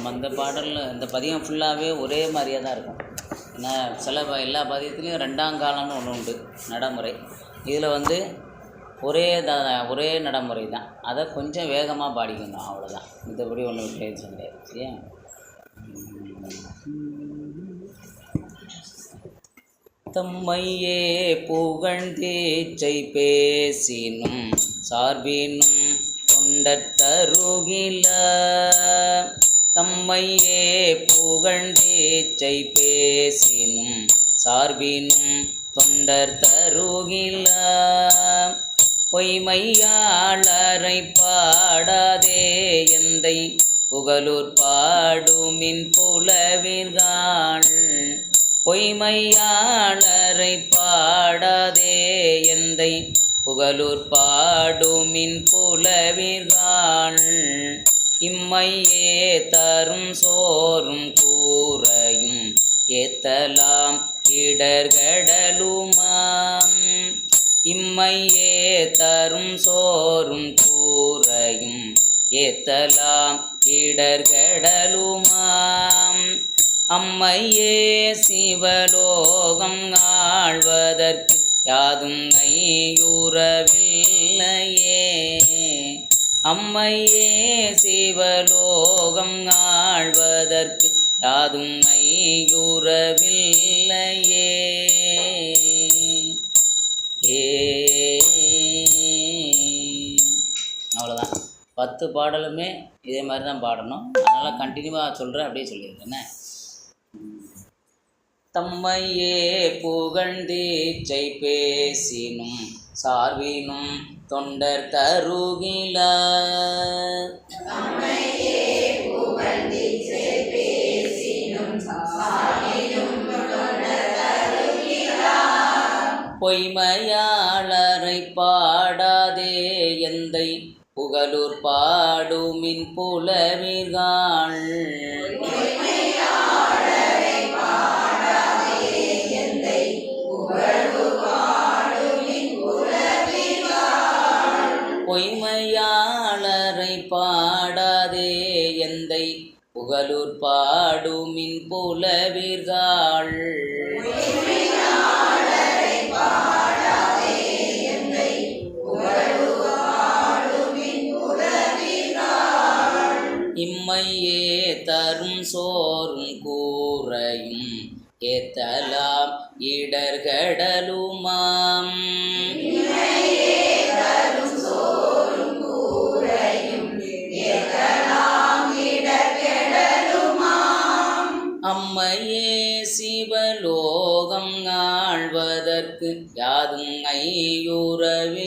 நம்ம அந்த பாடலில் இந்த பதியம் ஃபுல்லாகவே ஒரே மாதிரியே தான் இருக்கும். ஏன்னா எல்லா பதியத்துலேயும் ரெண்டாங்காலம்னு ஒன்று உண்டு நடைமுறை. இதில் ஒரே நடைமுறை தான். அதை கொஞ்சம் வேகமாக பாடிக்கணும், அவ்வளோதான். மற்றபடி ஒன்றும் வித்தியாசம் கிடையாது. சரியா? தம்மையே புகழ்ந்தேச்சை பேசினும் சார்பினும் தொண்டருகில. தம்மையே புகழ்ந்தேச்சை பேசினும் சார்பினும் தொண்டர் தருகில. பொய்மையாளரை பாடாதே எந்தை புகழூர் பாடுமின் புலவிர்காள். பொய்மையாளரை பாடாதே எந்தை புகழூர் பாடுமின் புலவிர்காள். இம்மையே தரும் சோறும் கூரையும் ஏத்தலாம் இடர்கடலுமாம். இம்மையே தரும் சோறும் கூரையும் ஏத்தலாம் இடர்கடலுமாம். அம்மையே சிவலோகம் ஆழ்வதற்கு யாதும் ஐயுறவில்லையே. அம்மையே சிவலோகம் ஆழ்வதற்கு யாதும் ஐயுறவில்லையே. அவ்வளோதான். 10 பாடலுமே இதே மாதிரி தான் பாடணும். அதனால் கண்டினியூவாக சொல்கிறேன், அப்படியே சொல்லியிருக்கேன். தம்மையே புகழ்ந்தேச்சை பேசினும் சார்பினும் தொண்டர் தருகில. பொய்மையாளரை பாடாதே எந்தை புகழூர் பாடுமின் புலவிர்காள். பொய்மையாளரை பாடாதே எந்தை புகழூர் பாடுமின் புலவிர்காள். இம்மையே தரும் சோறும் கூரையும் ஏத்தலாம் இடர்கடலுமாம். அம்மையே சிவலோகம் ஆழ்வதற்கு யாதும் ஐயுறவில்லையே.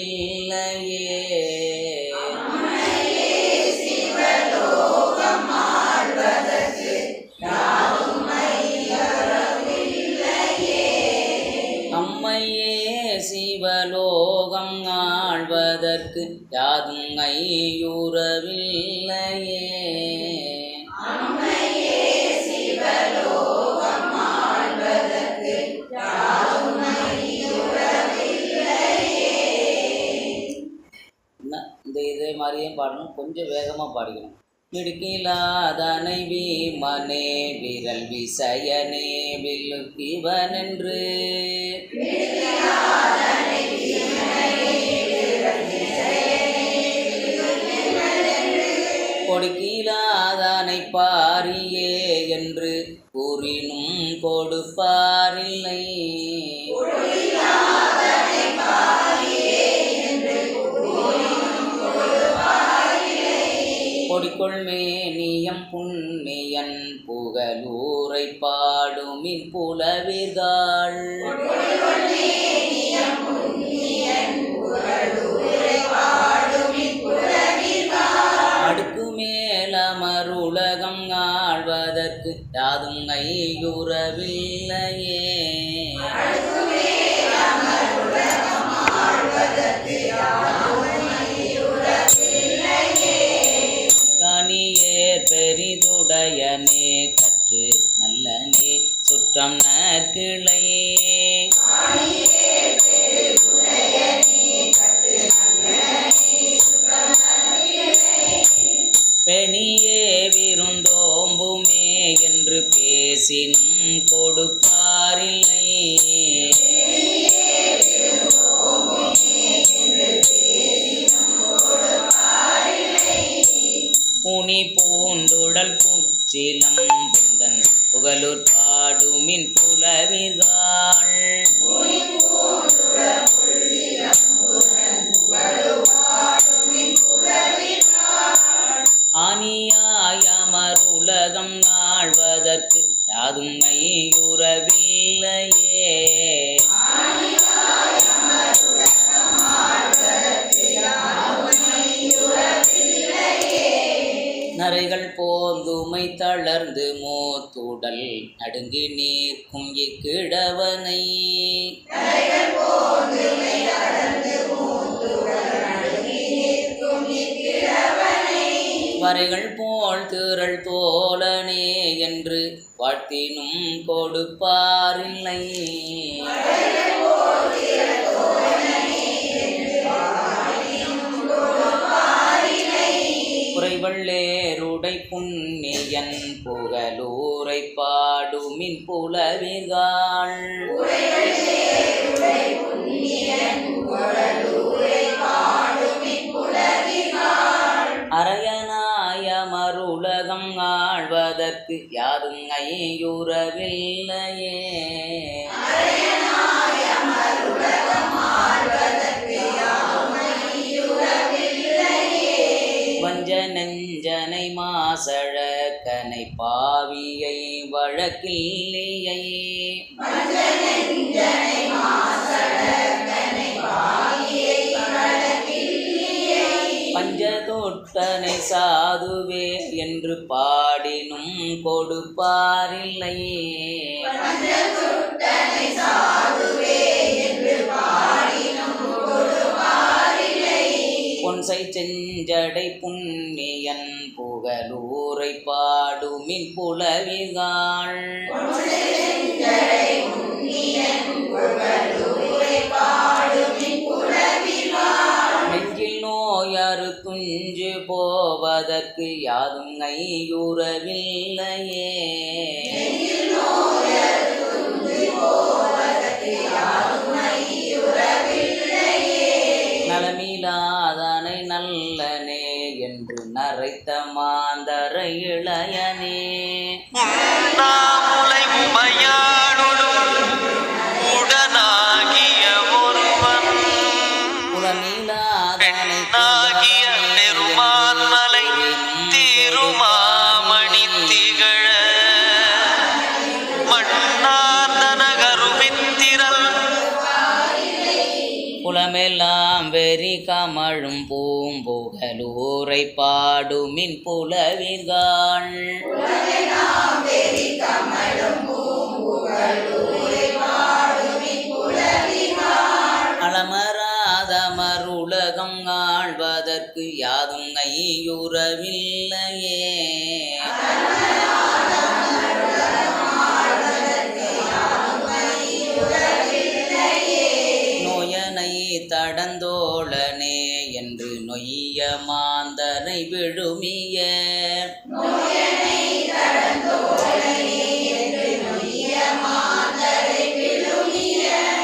அம்மையே சிவலோகம் ஆழ்வதற்கு யாதும் ஐயுறவில்லையே. இதே மாதிரியே பாடணும், கொஞ்சம் வேகமாக பாடிக்கணும். பிடிக்கிலாதனை வீமனே விரல் விசயனே வில்லுக்கிவனென்று. கொடுக்கிலாதனை பாரியே என்று கூறினும் கொடுப்பாரில்லை. கொடிக்கொள் மேனியம் புண்ணியன் புகழூரை பாடுமின் புலவிர்காள். அடுக்கு மேலமருலகம் ஆழ்வதற்கு யாதும் ஐயுறவில்லையே. கனியேர் பெரிதுடையனே கற்று நல்லனே சுற்றம் நற்கிளை. பெணியே விருந்தோம்பு பேசினும் கொடுப்பாரில்லை. புனி பூண்டுடல் புச்சிலம் புந்தன் புகழூர் பாடுமின் புலவிர்கள். ஆனியாயமருலகம் ஆழ்வதற்கு யாதும் ஐயுறவில்லையே. நரைகள் போந்துமை தளர்ந்து மோத்துடல் நடுங்கி நீர்க்கும் இக்கிழவனை. வரைகள் போல் திரள் தோழனே என்று வாழ்த்தினும் கொடுப்பாரில்லை. குறைவள்ளேருடை புண்ணியன் புகழூரை பாடுமின் புலவிர்கள். அரையனாய மருலகம் ஆழ்வதற்கு யாதும் ஐயுறவில்லையே. வஞ்ச நெஞ்சனை மாசழக்கனை பாவியை வழக்கில்லையை. பஞ்சதொட்டனை சாதுவே என்று பாடினும் கொடுப்பாரில்லை. பொன்சை செஞ்சடை புண்ணியன் புகழூரை பாடுமின் புலவிகள். நெஞ்சில் நோயறு துஞ்சு போவதற்கு யாதும் ஐயுறவில்லையே. நலமிலாதனை நல்லனே என்று நரைத்த மாந்தர இளையனே. உண்ணாமுலை உமையாளும் உடனாகிய ஒருவன் புலமிலாதனை பெண்ணாகிய பெருமான்மலை திருமாமணி திகழ மண்ணார்ந்தன கருவித்திரல். புலமெல்லாம் வெறி கமழும் பூம்புகலூரை பாடுமின் புலவிர்கள். அலமராதமருலகம் ஆழ்வதற்கு யாதும் ஐயுறவில்லையே. நோயனை தடந்தோழனே என்று நொய்ய மாந்தரை விழுமிய.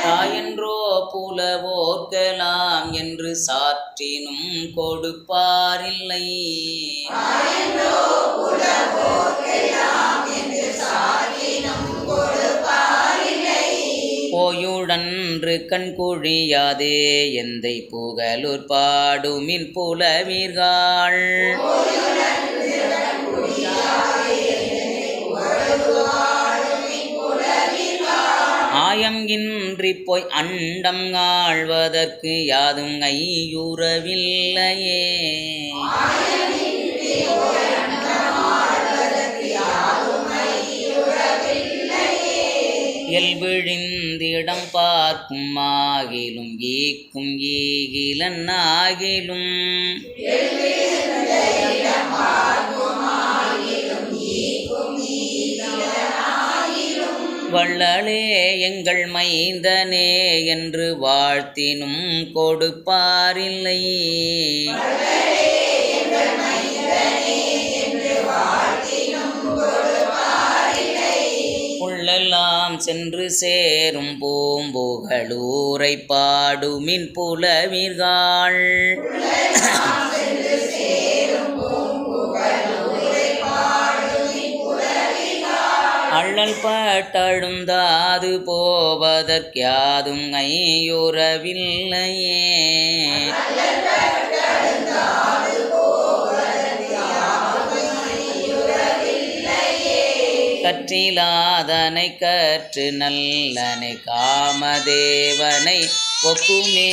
தாயென்றோ புலவோர்க்கலாம் என்று சாற்றினும் கொடுப்பாரில்லை. போயுடன்று கண் குழியாதே எந்தை புகழூர் பாடுமின் புலவிர்கள். ஆயம் இன்றி போய் அண்டம் ஆழ்வதற்கு யாதும் ஐயுறவில்லையே. இயல்பிழிந்திடம் பார்க்கும் ஆகிலும் ஈக்கும் ஈகிலன் ஆகிலும். வள்ளலே எங்கள் மைந்தனே என்று வாழ்த்தினும் கொடுப்பாரில்லை. சென்று சேரும் பூம்புகழூரை பாடுமின் புலவீர்கள் அள்ளல் பட்டழுந்தாது போவதற்காதும் ஐயுறவில்லையே கற்றிலாதனை கற்று நல்லனை காமதேவனை ஒக்குமே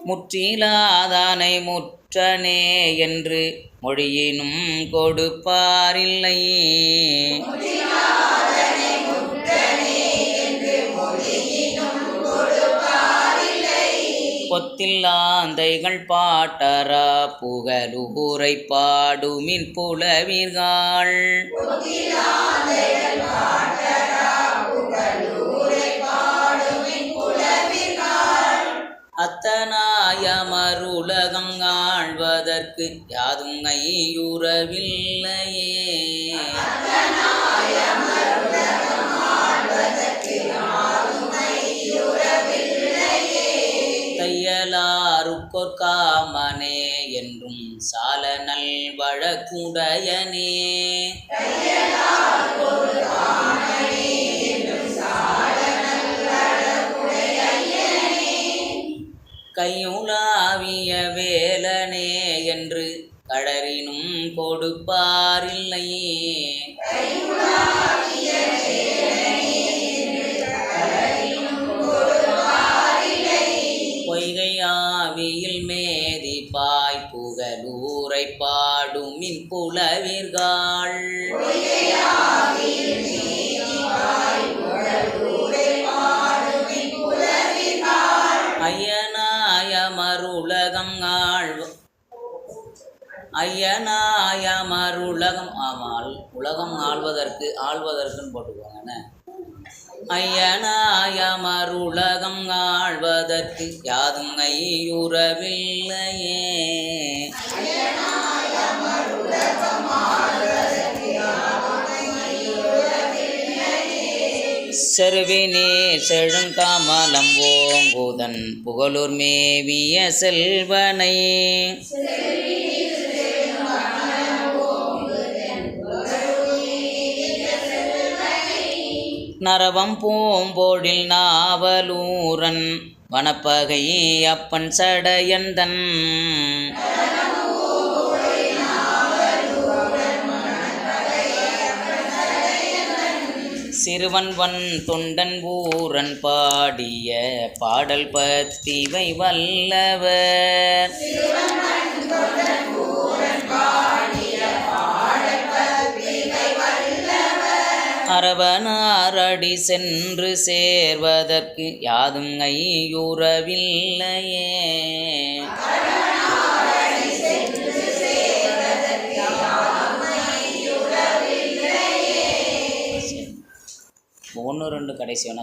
முற்றிலாதானை முற்றனே என்று மொழியினும் கொடுப்பாரில்லை பொத்தில்லாந்தைகள் பாட்டரா புகழூரை பாடுமின் புலவீர்கள் அத்தனாயமருலகம் ஆழ்வதற்கு யாதும் ஐயுறவில்லையே தையலாருக்கொர் காமனே என்றும் சால நல்வழக்குடையனே கையுலாவிய வேலனே என்று கடறினும் கொடுப்பாரில்லை பொய்கையாவியில் மேதி பாய் புகழூரை பாடுமின் புலவீர்கள் ஐயனாயமருலகம் ஆமால் உலகம் ஆள்வதற்குன்னு போட்டுக்கோங்கண்ணே ஐயனாயமருலகம் ஆழ்வதற்கு யாதும் ஐயுறவில்லையே செருவினே செழுங்காமலம் ஓங்குதன் புகழூர் மேவிய செல்வனை நரவம் பூம்போடில் நாவலூரன் வனப்பகை அப்பன் சடையந்தன் சிறுவன்வன் தொண்டன் ஊரன் பாடிய பாடல் பத்திவை வல்லவர் அரவனாரடி சென்று சேர்வதற்கு யாதும் ஐயுறவில்லையே ஒன்று ரெண்டு கடைசி வேணா